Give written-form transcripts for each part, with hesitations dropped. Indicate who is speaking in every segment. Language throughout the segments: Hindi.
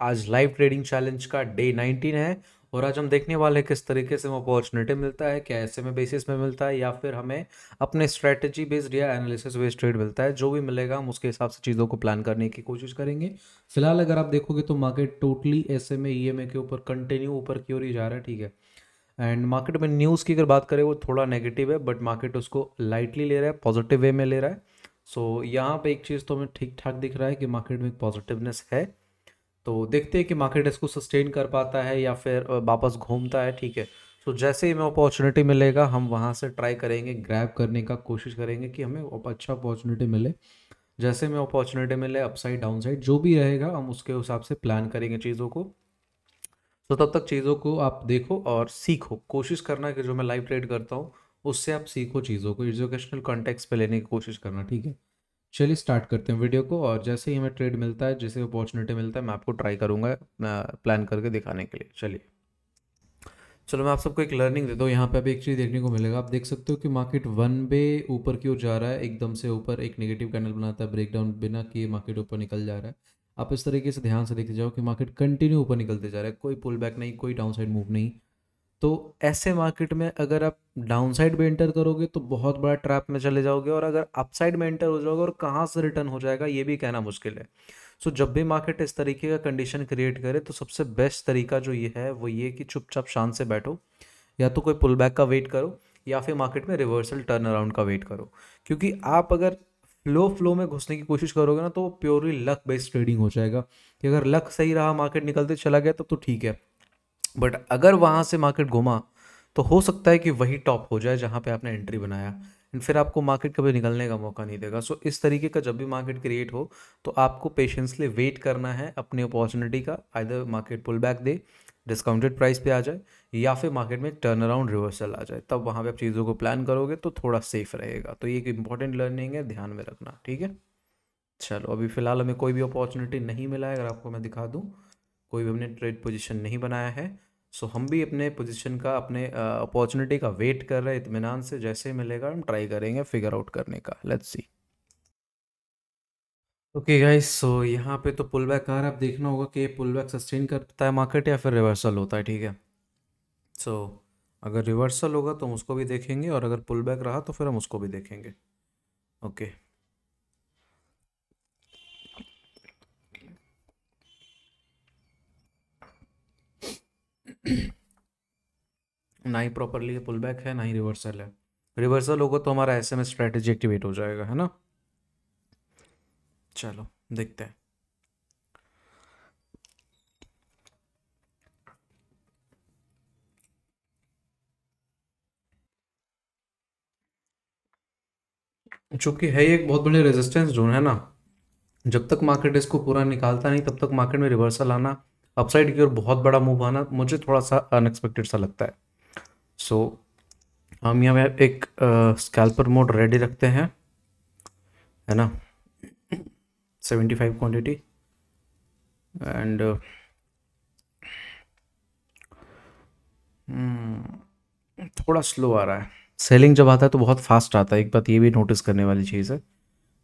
Speaker 1: आज लाइव ट्रेडिंग चैलेंज का डे 19 है और आज हम देखने वाले हैं किस तरीके से हमें अपॉर्चुनिटी मिलता है, क्या ऐसे में बेसिस में मिलता है या फिर हमें अपने स्ट्रेटजी बेस्ड या एनालिसिस बेस्ड ट्रेड मिलता है। जो भी मिलेगा हम उसके हिसाब से चीज़ों को प्लान करने की कोशिश करेंगे। फिलहाल अगर आप देखोगे तो मार्केट टोटली ऐसे में ईएमए के ऊपर कंटिन्यू ऊपर की ओर ही जा रहा है, ठीक है। एंड मार्केट में न्यूज़ की अगर बात करें वो थोड़ा नेगेटिव है, बट मार्केट उसको लाइटली ले रहा है, पॉजिटिव वे में ले रहा है। सो यहाँ पे एक चीज़ तो हमें ठीक ठाक दिख रहा है कि मार्केट में एक पॉजिटिवनेस है। तो देखते हैं कि मार्केट इसको सस्टेन कर पाता है या फिर वापस घूमता है, ठीक है। तो जैसे ही हमें अपॉर्चुनिटी मिलेगा हम वहाँ से ट्राई करेंगे, ग्रैब करने का कोशिश करेंगे कि हमें अच्छा अपॉर्चुनिटी मिले। जैसे हमें अपॉर्चुनिटी मिले अपसाइड डाउन साइड जो भी रहेगा हम उसके हिसाब से प्लान करेंगे चीज़ों को। तो तब तक चीज़ों को आप देखो और सीखो, कोशिश करना कि जो मैं लाइव ट्रेड करता हूँ उससे आप सीखो, चीज़ों को एजुकेशनल कॉन्टेक्स्ट पे लेने की कोशिश करना, ठीक है। चलिए स्टार्ट करते हैं वीडियो को, और जैसे ही हमें ट्रेड मिलता है, जैसे अपॉर्चुनिटी मिलता है, मैं आपको ट्राई करूंगा प्लान करके दिखाने के लिए। चलिए, चलो मैं आप सबको एक लर्निंग देता हूँ। यहाँ पे अभी एक चीज़ देखने को मिलेगा, आप देख सकते हो कि मार्केट वन वे ऊपर की ओर जा रहा है, एकदम से ऊपर एक नेगेटिव कैंडल बनाता है, ब्रेकडाउन बिना किए मार्केट ऊपर निकल जा रहा है। आप इस तरीके से ध्यान से देखते जाओ कि मार्केट कंटिन्यू ऊपर निकलते जा रहा है, कोई पुल बैक नहीं, कोई डाउन साइड मूव नहीं। तो ऐसे मार्केट में अगर आप डाउन साइड में एंटर करोगे तो बहुत बड़ा ट्रैप में चले जाओगे, और अगर अपसाइड में एंटर हो जाओगे और कहाँ से रिटर्न हो जाएगा ये भी कहना मुश्किल है। सो जब भी मार्केट इस तरीके का कंडीशन क्रिएट करे तो सबसे बेस्ट तरीका जो ये है वो ये कि चुपचाप शांत से बैठो, या तो कोई पुल बैक का वेट करो या फिर मार्केट में रिवर्सल टर्न अराउंड का वेट करो। क्योंकि आप अगर फ्लो में घुसने की कोशिश करोगे ना तो वो प्योरली लक बेस्ड ट्रेडिंग हो जाएगा, कि अगर लक सही रहा मार्केट निकलते चला गया तब तो ठीक है, बट अगर वहाँ से मार्केट घुमा तो हो सकता है कि वही टॉप हो जाए जहाँ पे आपने एंट्री बनाया, एंड फिर आपको मार्केट कभी निकलने का मौका नहीं देगा। सो इस तरीके का जब भी मार्केट क्रिएट हो तो आपको पेशेंसली वेट करना है अपनी अपॉर्चुनिटी का, आइदर मार्केट पुल बैक दे, डिस्काउंटेड प्राइस पे आ जाए, या फिर मार्केट में टर्न अराउंड रिवर्सल आ जाए, तब वहाँ पे आप चीज़ों को प्लान करोगे तो थोड़ा सेफ रहेगा। तो ये एक इंपॉर्टेंट लर्निंग है, ध्यान में रखना, ठीक है। चलो अभी फ़िलहाल हमें कोई भी अपॉर्चुनिटी नहीं मिला है, अगर आपको मैं दिखा दूँ कोई भी हमने ट्रेड पोजीशन नहीं बनाया है। सो हम भी अपने पोजीशन का, अपने अपॉर्चुनिटी का वेट कर रहे हैं इत्मीनान से, जैसे ही मिलेगा हम ट्राई करेंगे फिगर आउट करने का। Let's see. ओके गाइस, सो यहाँ पे तो पुल बैक आ रहा है, अब देखना होगा कि पुल बैक सस्टेन करता है मार्केट या फिर रिवर्सल होता है, ठीक है। सो अगर रिवर्सल होगा तो हम उसको भी देखेंगे, और अगर पुल बैक रहा तो फिर हम उसको भी देखेंगे। ओके ना ही प्रॉपरली पुल बैक है ना ही रिवर्सल है। रिवर्सल होगा तो हमारा ऐसे में स्ट्रेटेजी एक्टिवेट हो जाएगा, है ना। चलो देखते हैं। चूंकि है ये एक बहुत बड़े रेजिस्टेंस जोन है ना, जब तक मार्केट इसको पूरा निकालता नहीं तब तक मार्केट में रिवर्सल आना, अपसाइड की ओर बहुत बड़ा मूव आना मुझे थोड़ा सा अनएक्सपेक्टेड सा लगता है। सो हम यहाँ पे एक स्कैल्पर मोड रेडी रखते हैं, है ना, 75 क्वांटिटी, एंड थोड़ा स्लो आ रहा है। सेलिंग जब आता है तो बहुत फास्ट आता है, एक बात ये भी नोटिस करने वाली चीज़ है,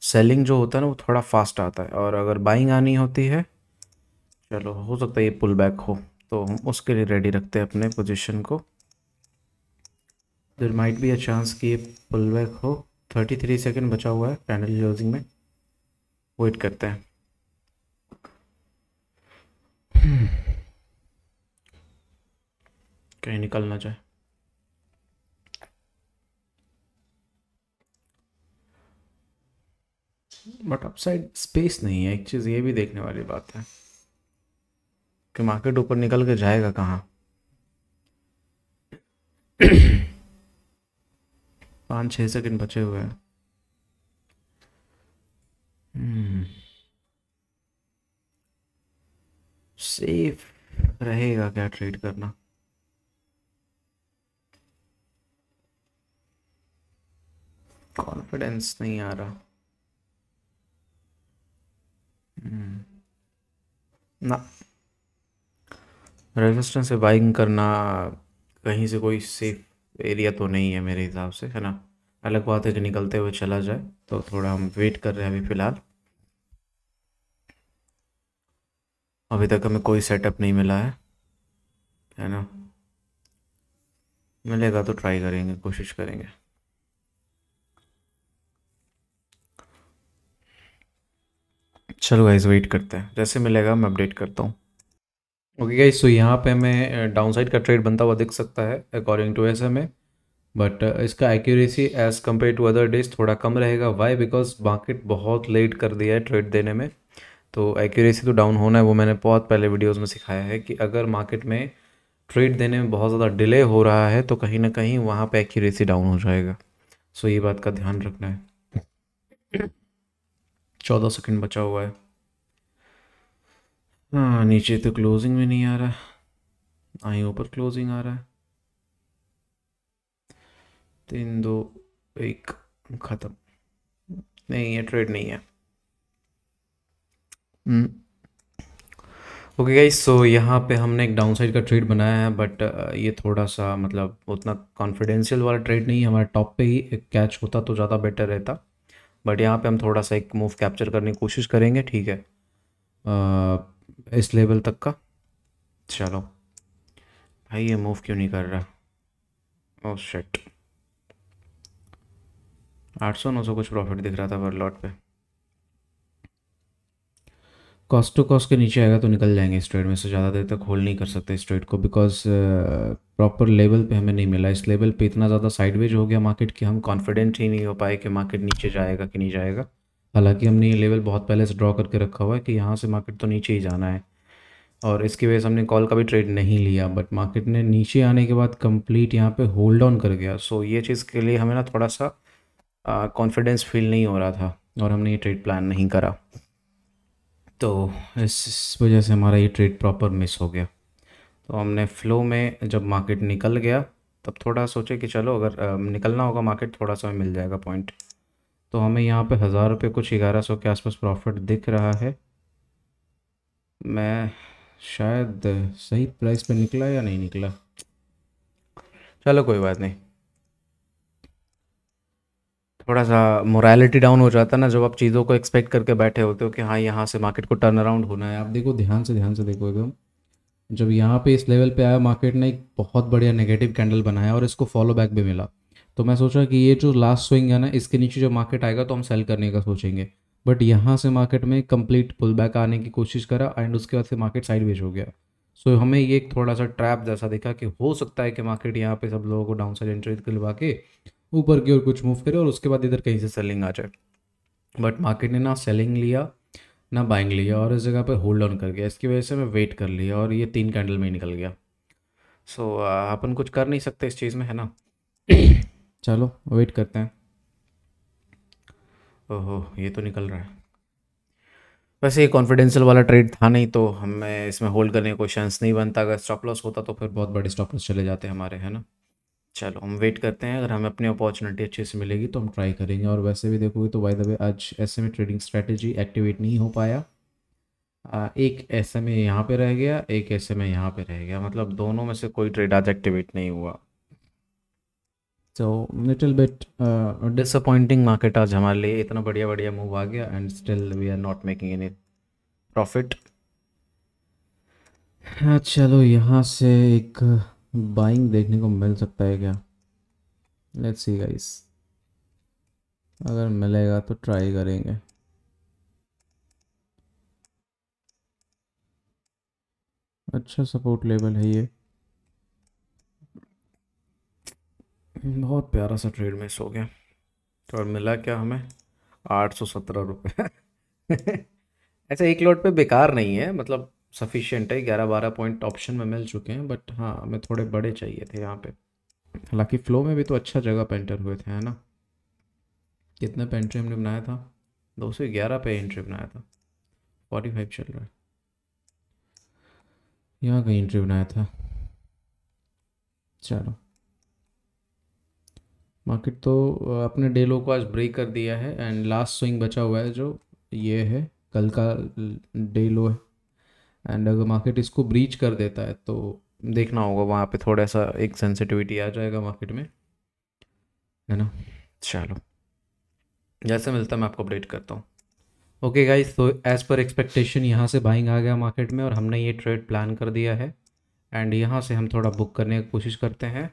Speaker 1: सेलिंग जो होता है ना वो थोड़ा फास्ट आता है, और अगर बाइंग आनी होती है, चलो हो सकता है ये पुल बैक हो, तो हम उसके लिए रेडी रखते हैं अपने पोजीशन को। There might be a chance कि ये पुल बैक हो। 33 सेकेंड बचा हुआ है कैंडल क्लोजिंग में, वेट करते हैं। कहीं निकल ना जाए। बट अपसाइड स्पेस नहीं है, एक चीज़ ये भी देखने वाली बात है कि मार्केट ऊपर निकल के जाएगा कहाँ। 5-6 सेकेंड बचे हुए हैं। सेफ रहेगा क्या ट्रेड करना। कॉन्फिडेंस नहीं आ रहा। ना, रेजिस्टेंस से बाइंग करना कहीं से कोई सेफ एरिया तो नहीं है मेरे हिसाब से, है ना। अलग बात है कि निकलते हुए चला जाए, तो थोड़ा हम वेट कर रहे हैं अभी फ़िलहाल। अभी तक हमें कोई सेटअप नहीं मिला है ना। मिलेगा तो ट्राई करेंगे, कोशिश करेंगे। चलो गाइस, वेट करते हैं, जैसे मिलेगा मैं अपडेट करता हूँ। ओके गाइस, तो यहाँ पे हमें डाउन साइड का ट्रेड बनता हुआ दिख सकता है अकॉर्डिंग टू SMA। बट इसका accuracy as compare to other days थोड़ा कम रहेगा। वाई? बिकॉज मार्केट बहुत लेट कर दिया है ट्रेड देने में। तो एक्यूरेसी तो डाउन होना है, वो मैंने बहुत पहले वीडियोस में सिखाया है कि अगर मार्केट में ट्रेड देने में बहुत ज़्यादा डिले हो रहा है तो कहीं ना कहीं वहाँ पे एक्यूरेसी डाउन हो जाएगा। सो ये बात का ध्यान रखना है। 14 सेकंड बचा हुआ है। हाँ, नीचे तो क्लोजिंग में नहीं आ रहा, आई ऊपर क्लोजिंग आ रहा है। 3 2 1 ख़त्म। नहीं, ये ट्रेड नहीं है। ओके गाइस, सो यहाँ पे हमने एक डाउन साइड का ट्रेड बनाया है, बट ये थोड़ा सा मतलब उतना कॉन्फिडेंशियल वाला ट्रेड नहीं है। हमारे टॉप पे ही एक कैच होता तो ज़्यादा बेटर रहता। बट यहाँ पे हम थोड़ा सा एक मूव कैप्चर करने की कोशिश करेंगे, ठीक है, इस लेवल तक का। चलो भाई, ये मूव क्यों नहीं कर रहा? ओह शिट, 800 900 कुछ प्रॉफिट दिख रहा था पर लॉट पे। कॉस्ट टू कॉस्ट के नीचे आएगा तो निकल जाएंगे इस ट्रेड में से। ज़्यादा देर तक होल्ड नहीं कर सकते इस ट्रेड को, बिकॉज प्रॉपर लेवल पे हमें नहीं मिला। इस लेवल पे इतना ज़्यादा साइडवेज हो गया मार्केट कि हम कॉन्फिडेंट ही नहीं हो पाए कि मार्केट नीचे जाएगा कि नहीं जाएगा। हालांकि हमने ये लेवल बहुत पहले से ड्रॉ करके रखा हुआ है कि यहाँ से मार्केट तो नीचे ही जाना है, और इसकी वजह से हमने कॉल का भी ट्रेड नहीं लिया। बट मार्केट ने नीचे आने के बाद कंप्लीट यहाँ पे होल्ड ऑन कर गया। सो ये चीज़ के लिए हमें ना थोड़ा सा कॉन्फिडेंस फील नहीं हो रहा था, और हमने ये ट्रेड प्लान नहीं करा। तो इस वजह से हमारा ये ट्रेड प्रॉपर मिस हो गया। तो हमने फ़्लो में जब मार्केट निकल गया तब थोड़ा सोचे कि चलो अगर निकलना होगा मार्केट, थोड़ा सा मिल जाएगा पॉइंट। तो हमें यहाँ पे 1000 रुपये कुछ 1100 के आसपास प्रॉफिट दिख रहा है। मैं शायद सही प्राइस पे निकला या नहीं निकला, चलो कोई बात नहीं। थोड़ा सा मोरालिटी डाउन हो जाता है ना जब आप चीज़ों को एक्सपेक्ट करके बैठे होते हो कि हाँ यहाँ से मार्केट को टर्न अराउंड होना है। आप देखो, ध्यान से देखो एकदम। जब यहाँ पे इस लेवल पे आया मार्केट ने एक बहुत बढ़िया नेगेटिव कैंडल बनाया और इसको फॉलो बैक भी मिला। तो मैं सोचा कि ये जो लास्ट स्विंग है ना, इसके नीचे जब मार्केट आएगा तो हम सेल करने का सोचेंगे। बट यहाँ से मार्केट में कंप्लीट पुल बैक आने की कोशिश करा एंड उसके बाद से मार्केट साइडवेज हो गया। सो हमें ये एक थोड़ा सा ट्रैप जैसा दिखा कि हो सकता है कि मार्केट यहाँ पे सब लोगों को डाउन साइड एंट्री दिलवा के ऊपर की ओर कुछ मूव करे और उसके बाद इधर कहीं से सेलिंग आ जाए। बट मार्केट ने ना सेलिंग लिया ना बाइंग लिया, और इस जगह पे होल्ड ऑन कर गया। इसकी वजह से मैं वेट कर लिया और ये 3 कैंडल में ही निकल गया। सो अपन कुछ कर नहीं सकते इस चीज़ में, है ना। चलो वेट करते हैं। ओहो, ये तो निकल रहा है। वैसे ये कॉन्फिडेंशियल वाला ट्रेड था नहीं, तो हमें इसमें होल्ड करने का कोई चांस नहीं बनता। अगर स्टॉप लॉस होता तो फिर बहुत बड़े स्टॉप लॉस चले जाते हमारे, है ना। चलो हम वेट करते हैं, अगर हमें अपनी अपॉर्चुनिटी अच्छे से मिलेगी तो हम ट्राई करेंगे। और वैसे भी देखोगे तो बाय द वे आज SMA ट्रेडिंग स्ट्रेटेजी एक्टिवेट नहीं हो पाया। एक SMA यहाँ पे रह गया, एक SMA यहाँ पे रह गया, मतलब दोनों में से कोई ट्रेड आज एक्टिवेट नहीं हुआ। तो लिटिल बिट डिसअपॉइंटिंग मार्केट आज हमारे लिए। इतना बढ़िया बढ़िया मूव आ गया and still we are not making any profit. हाँ चलो, यहाँ से एक बाइंग देखने को मिल सकता है क्या? लेट्स सी गाइस, अगर मिलेगा तो ट्राई करेंगे। अच्छा सपोर्ट लेवल है ये। बहुत प्यारा सा ट्रेड मिस हो गया। तो और मिला क्या हमें? 817 रुपये। ऐसा एक लॉट पे बेकार नहीं है, मतलब सफिशिएंट है। 11 12 पॉइंट ऑप्शन में मिल चुके हैं, बट हाँ हमें थोड़े बड़े चाहिए थे यहाँ पे। हालांकि फ्लो में भी तो अच्छा जगह पे एंटर हुए थे, है ना। कितने पे एंट्री हमने बनाया था? 211 पे एंट्री बनाया था। 45 चल रहा है, यहाँ कहीं एंट्री बनाया था। चलो, मार्केट तो अपने डे लो को आज ब्रेक कर दिया है एंड लास्ट स्विंग बचा हुआ है जो ये है, कल का डे लो है। एंड अगर मार्केट इसको ब्रीच कर देता है तो देखना होगा, वहाँ पे थोड़ा सा एक सेंसिटिविटी आ जाएगा मार्केट में, है ना। चलो, जैसे मिलता है मैं आपको अपडेट करता हूँ। ओके गाइस, तो एज़ पर एक्सपेक्टेशन यहाँ से बाइंग आ गया मार्केट में और हमने ये ट्रेड प्लान कर दिया है। एंड यहाँ से हम थोड़ा बुक करने की कोशिश करते हैं।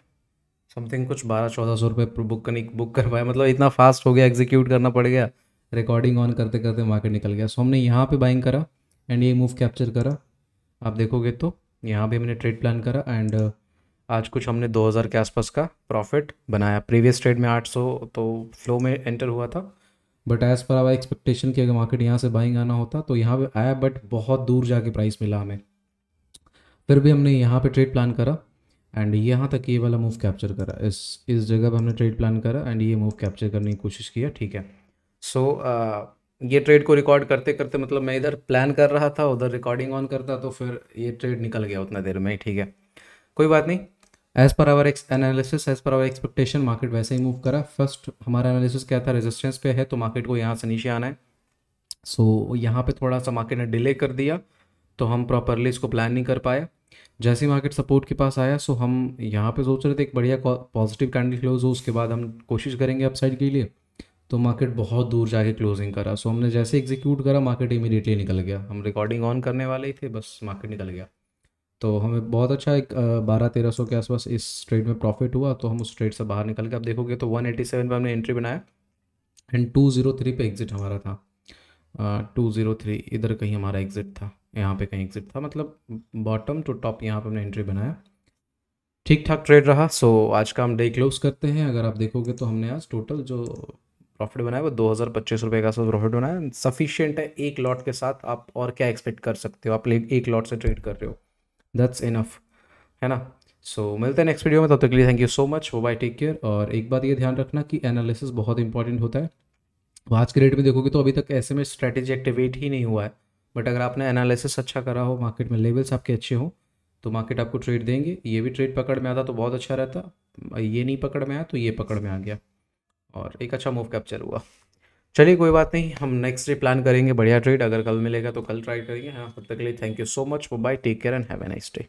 Speaker 1: समथिंग कुछ 1200-1400 रुपये बुक कर पाए, मतलब इतना फास्ट हो गया, एग्जीक्यूट करना पड़ गया। रिकॉर्डिंग ऑन करते करते मार्केट निकल गया। सो हमने यहाँ पे बाइंग करा एंड ये मूव कैप्चर करा। आप देखोगे तो यहाँ भी हमने ट्रेड प्लान करा एंड आज कुछ हमने 2000 के आसपास का प्रॉफिट बनाया। प्रीवियस ट्रेड में 800 तो फ्लो में एंटर हुआ था, but as per hour expectation कि अगर मार्केट यहाँ से बाइंग आना होता तो यहाँ पे आया, बट बहुत दूर जाके प्राइस मिला हमें। फिर भी हमने यहाँ पे ट्रेड प्लान करा एंड यहाँ तक ये वाला मूव कैप्चर करा। इस जगह पे हमने ट्रेड प्लान करा एंड ये मूव कैप्चर करने की कोशिश किया, ठीक है। सो ये ट्रेड को रिकॉर्ड करते करते, मतलब मैं इधर प्लान कर रहा था, उधर रिकॉर्डिंग ऑन करता, तो फिर ये ट्रेड निकल गया उतना देर में ही, ठीक है। कोई बात नहीं। As per hour analysis, as per hour expectation market वैसे ही मूव करा। फर्स्ट हमारा एनालिसिस क्या था, रेजिस्टेंस पे है तो मार्केट को यहाँ से नीचे आना है। सो यहाँ पे थोड़ा सा मार्केट ने डिले कर दिया तो हम प्रॉपरली इसको प्लान नहीं कर पाए। जैसे ही मार्केट सपोर्ट के पास आया, सो हम यहाँ पे सोच रहे थे एक बढ़िया पॉजिटिव कैंडल क्लोज हो, उसके बाद हम कोशिश करेंगे अपसाइड के लिए। तो मार्केट बहुत दूर जाके क्लोजिंग करा। सो हमने जैसे एग्जीक्यूट करा मार्केट इमीडिएटली निकल गया। हम रिकॉर्डिंग ऑन करने वाले ही थे, बस मार्केट निकल गया। तो हमें बहुत अच्छा एक 1200-1300 के आसपास इस ट्रेड में प्रॉफिट हुआ, तो हम उस ट्रेड से बाहर निकल गए। आप देखोगे तो 187 पे हमने एंट्री बनाया एंड 203 पे एग्जिट हमारा था। 203 इधर कहीं हमारा एग्जिट था, यहाँ पे कहीं एग्जिट था, मतलब बॉटम टू टॉप यहाँ पे हमने एंट्री बनाया। ठीक ठाक ट्रेड रहा। सो आज का हम डे क्लोज करते हैं। अगर आप देखोगे तो हमने आज टोटल जो प्रॉफिट बनाया वो 2025 रुपये का प्रॉफिट बनाया। सफिशियंट है एक लॉट के साथ, आप और क्या एक्सपेक्ट कर सकते हो, आप एक लॉट से ट्रेड कर रहे हो, दैट्स इनफ, है ना। सो मिलते हैं नेक्स्ट वीडियो में, तब तक के लिए thank you so much, bye, take care. और एक बात ये ध्यान रखना कि एनालिसिस बहुत इंपॉर्टेंट होता है। आज के रेट में देखोगे तो अभी तक ऐसे में स्ट्रैटेजी एक्टिवेट ही नहीं हुआ है, बट अगर आपने एनालिसिस अच्छा करा हो, मार्केट में लेवल्स आपके अच्छे हों, तो मार्केट आपको ट्रेड देंगे। ये भी ट्रेड पकड़ में आता तो बहुत अच्छा रहता, ये नहीं पकड़ में आया तो ये पकड़ में आ गया और एक अच्छा मूव कैप्चर हुआ। चलिए कोई बात नहीं, हम नेक्स्ट डे प्लान करेंगे बढ़िया ट्रेड। अगर कल मिलेगा तो कल ट्राई करेंगे। हाँ, तब तक के लिए thank you so much, bye, take care and have a nice day.